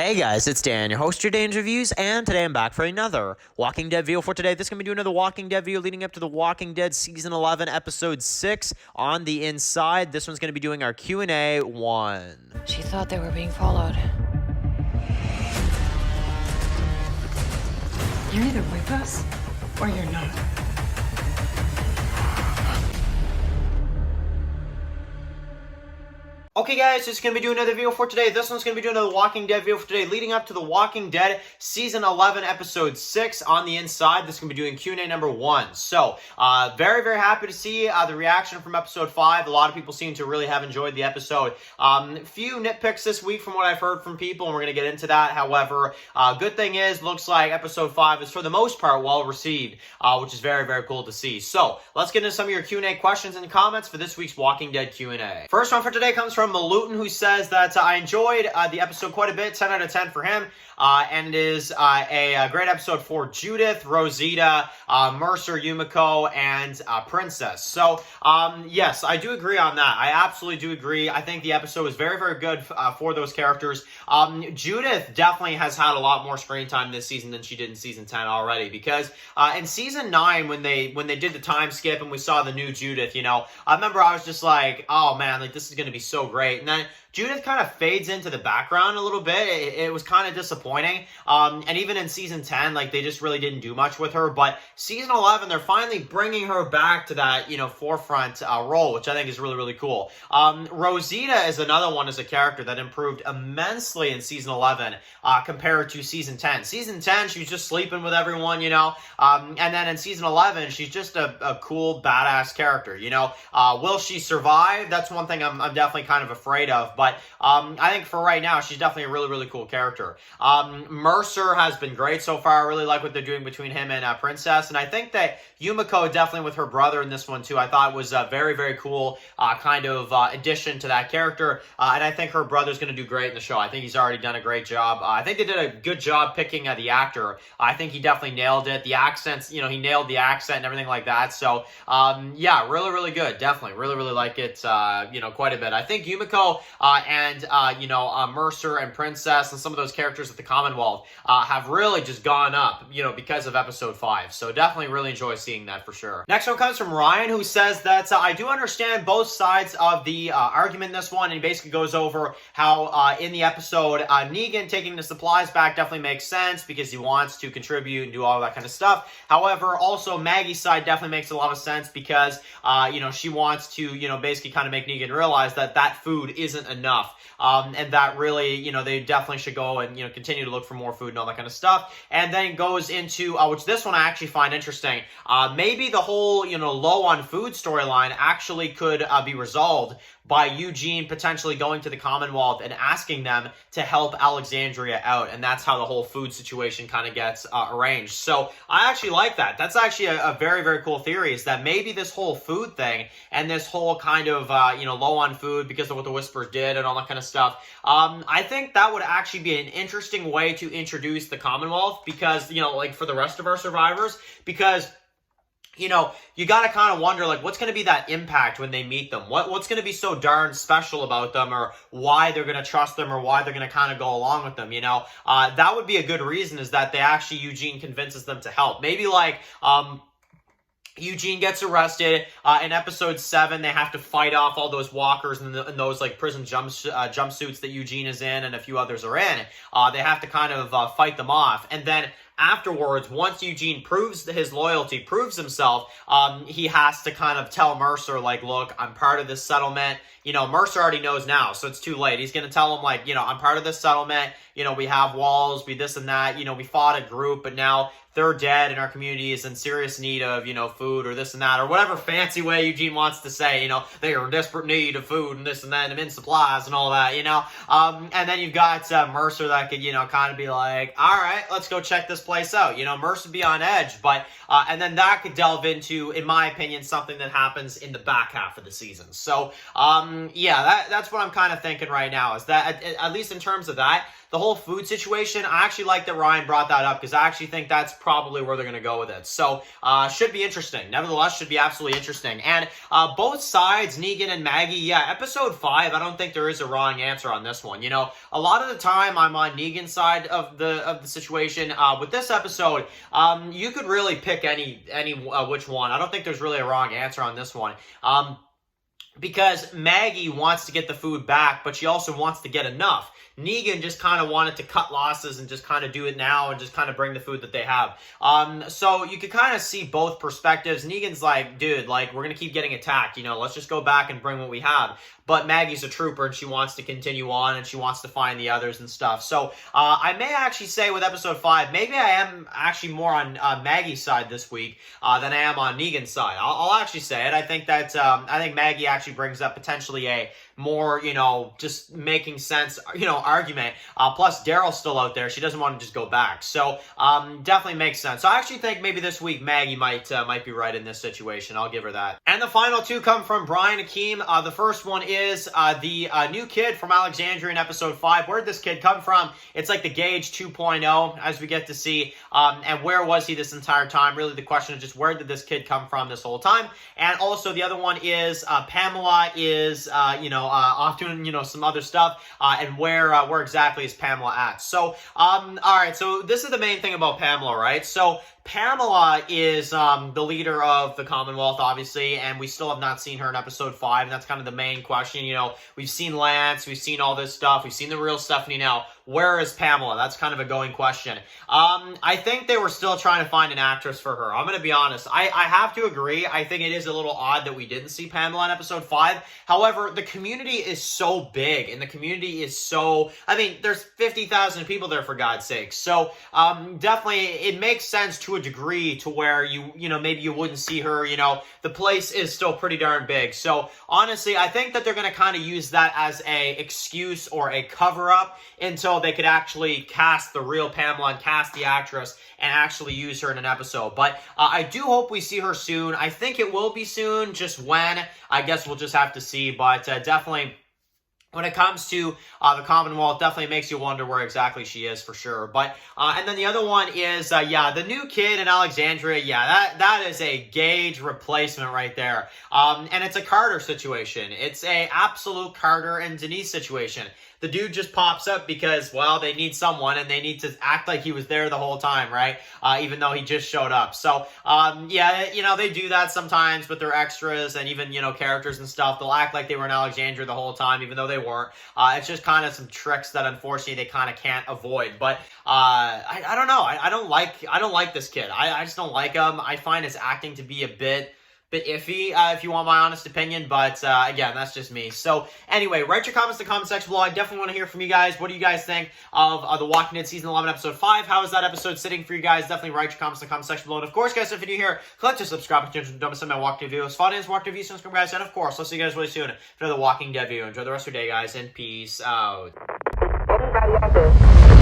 Hey guys, it's Dan, your host, your Dan's Reviews, and today I'm back for another Walking Dead video for today. This is going to be doing another Walking Dead video leading up to The Walking Dead Season 11, Episode 6, On the Inside. This one's going to be doing our Q&A 1. She thought they were being followed. You're either with us, or you're not. Okay guys, just going to be doing another video for today. This one's going to be doing another Walking Dead video for today, leading up to The Walking Dead Season 11, Episode 6, On the Inside. This is going to be doing Q&A number 1. So, very, very happy to see the reaction from Episode 5. A lot of people seem to really have enjoyed the episode. Few nitpicks this week from what I've heard from people, and we're going to get into that. However, good thing is, looks like Episode 5 is for the most part well received, which is very, very cool to see. So, let's get into some of your Q&A questions and comments for this week's Walking Dead Q&A. First one for today comes from Malutin, who says that I enjoyed the episode quite a bit, 10 out of 10 for him, and it is a great episode for Judith, Rosita, Mercer, Yumiko, and Princess. So, yes, I do agree on that. I absolutely do agree. I think the episode was very, very good for those characters. Judith definitely has had a lot more screen time this season than she did in Season 10 already, because in Season 9, when they did the time skip and we saw the new Judith, you know, I remember I was just like, oh man, like this is going to be so great. And then Judith kind of fades into the background a little bit. It was kind of disappointing. And even in Season 10, like, they just really didn't do much with her. But Season 11, they're finally bringing her back to that, you know, forefront role, which I think is really, really cool. Rosita is another one as a character that improved immensely in Season 11 compared to Season 10. Season 10, she was just sleeping with everyone, you know. And then in Season 11, she's just a cool, badass character, you know. Will she survive? That's one thing I'm definitely kind of afraid of. But I think for right now, she's definitely a really, really cool character. Mercer has been great so far. I really like what they're doing between him and Princess. And I think that Yumiko, definitely with her brother in this one too, I thought was a very, very cool kind of addition to that character. And I think her brother's going to do great in the show. I think he's already done a great job. I think they did a good job picking the actor. I think he definitely nailed it. The accents, you know, he nailed the accent and everything like that. So, yeah, really, really good. Definitely. Really, really like it, you know, quite a bit. I think Yumiko and you know, Mercer and Princess and some of those characters at the Commonwealth have really just gone up, you know, because of Episode 5. So definitely really enjoy seeing that for sure. Next one comes from Ryan, who says that I do understand both sides of the argument in this one, and he basically goes over how in the episode, Negan taking the supplies back definitely makes sense because he wants to contribute and do all that kind of stuff. However, also Maggie's side definitely makes a lot of sense because, you know, she wants to, you know, basically kind of make Negan realize that that food isn't enough. And that really, you know, they definitely should go and, you know, continue to look for more food and all that kind of stuff. And then it goes into, which this one I actually find interesting, maybe the whole, you know, low on food storyline actually could be resolved by Eugene potentially going to the Commonwealth and asking them to help Alexandria out. And that's how the whole food situation kind of gets arranged. So I actually like that. That's actually a very, very cool theory, is that maybe this whole food thing and this whole kind of, you know, low on food because of what the Whispers did and all that kind of stuff, I think that would actually be an interesting way to introduce the Commonwealth because, you know, like for the rest of our survivors, because you know, you got to kind of wonder, like, what's going to be that impact when they meet them? What's going to be so darn special about them, or why they're going to trust them, or why they're going to kind of go along with them, you know? That would be a good reason, is that they actually, Eugene convinces them to help. Maybe, like, Eugene gets arrested. In Episode 7, they have to fight off all those walkers and those, like, prison jumpsuits that Eugene is in and a few others are in. They have to kind of fight them off. And then afterwards, once Eugene proves his loyalty, proves himself, he has to kind of tell Mercer, like, look, I'm part of this settlement. You know, Mercer already knows now, so it's too late. He's going to tell him, like, you know, I'm part of this settlement. You know, we have walls, we this and that. You know, we fought a group, but now they're dead and our community is in serious need of, you know, food or this and that, or whatever fancy way Eugene wants to say, you know, they are in desperate need of food and this and that and in supplies and all that, you know. And then you've got Mercer that could, you know, kind of be like, all right, let's go check this place out. You know, Mercer would be on edge, but, and then that could delve into, in my opinion, something that happens in the back half of the season. So, yeah, that's what I'm kind of thinking right now, is that, at least in terms of that, the whole food situation, I actually like that Ryan brought that up, because I actually think that's probably where they're going to go with it. So, should be interesting. Nevertheless, should be absolutely interesting. And both sides, Negan and Maggie, yeah, episode 5, I don't think there is a wrong answer on this one. You know, a lot of the time I'm on Negan's side of the situation. With this episode, you could really pick any which one. I don't think there's really a wrong answer on this one. Because Maggie wants to get the food back, but she also wants to get enough. Negan just kind of wanted to cut losses and just kind of do it now and just kind of bring the food that they have. So you could kind of see both perspectives. Negan's like, dude, like, we're going to keep getting attacked. You know, let's just go back and bring what we have. But Maggie's a trooper and she wants to continue on and she wants to find the others and stuff. So I may actually say with episode 5, maybe I am actually more on Maggie's side this week than I am on Negan's side. I'll actually say it. I think that I think Maggie actually brings up potentially a more, you know, just making sense, you know, argument. Plus, Daryl's still out there. She doesn't want to just go back. So definitely makes sense. So I actually think maybe this week Maggie might be right in this situation. I'll give her that. And the final two come from Brian Akeem. The first one is the new kid from Alexandria in episode 5. Where did this kid come from? It's like the Gage 2.0, as we get to see. And where was he this entire time? Really, the question is just where did this kid come from this whole time? And also the other one is Pamela is, off doing, you know, some other stuff. And where exactly is Pamela at? So, all right. So this is the main thing about Pamela, right? So Pamela is the leader of the Commonwealth, obviously, and we still have not seen her in episode 5, and that's kind of the main question. You know, we've seen Lance, we've seen all this stuff, we've seen the real Stephanie now. Where is Pamela? That's kind of a going question. I think they were still trying to find an actress for her. I'm going to be honest. I have to agree. I think it is a little odd that we didn't see Pamela in episode 5. However, the community is so big, and the community is so... I mean, there's 50,000 people there, for God's sake. So, definitely, it makes sense to a degree to where you know, maybe you wouldn't see her. You know, the place is still pretty darn big. So, honestly, I think that they're going to kind of use that as a excuse or a cover-up until they could actually cast the real Pamela and cast the actress and actually use her in an episode. But I do hope we see her soon. I think it will be soon. Just when, I guess we'll just have to see. But definitely, when it comes to the Commonwealth, definitely makes you wonder where exactly she is for sure. But and then the other one is, the new kid in Alexandria. Yeah, that is a Gage replacement right there. And it's a Carter situation. It's a absolute Carter and Denise situation. The dude just pops up because, well, they need someone and they need to act like he was there the whole time, right? Even though he just showed up. So, yeah, you know, they do that sometimes with their extras and even, you know, characters and stuff. They'll act like they were in Alexandria the whole time, even though they weren't. It's just kind of some tricks that unfortunately they kind of can't avoid. But I don't know. I don't like this kid. I just don't like him. I find his acting to be a bit iffy, if you want my honest opinion, but again, that's just me. So anyway, write your comments in the comment section below. I definitely want to hear from you guys. What do you guys think of The Walking Dead Season 11, Episode 5? How is that episode sitting for you guys? Definitely write your comments in the comment section below. And of course, guys, if you're new here, click to subscribe to don't miss my Walking Dead videos. Follow me on Walking Dead videos, subscribe, guys, and of course, I'll see you guys really soon for another Walking Dead video. Enjoy the rest of your day, guys, and peace out. Anybody out there?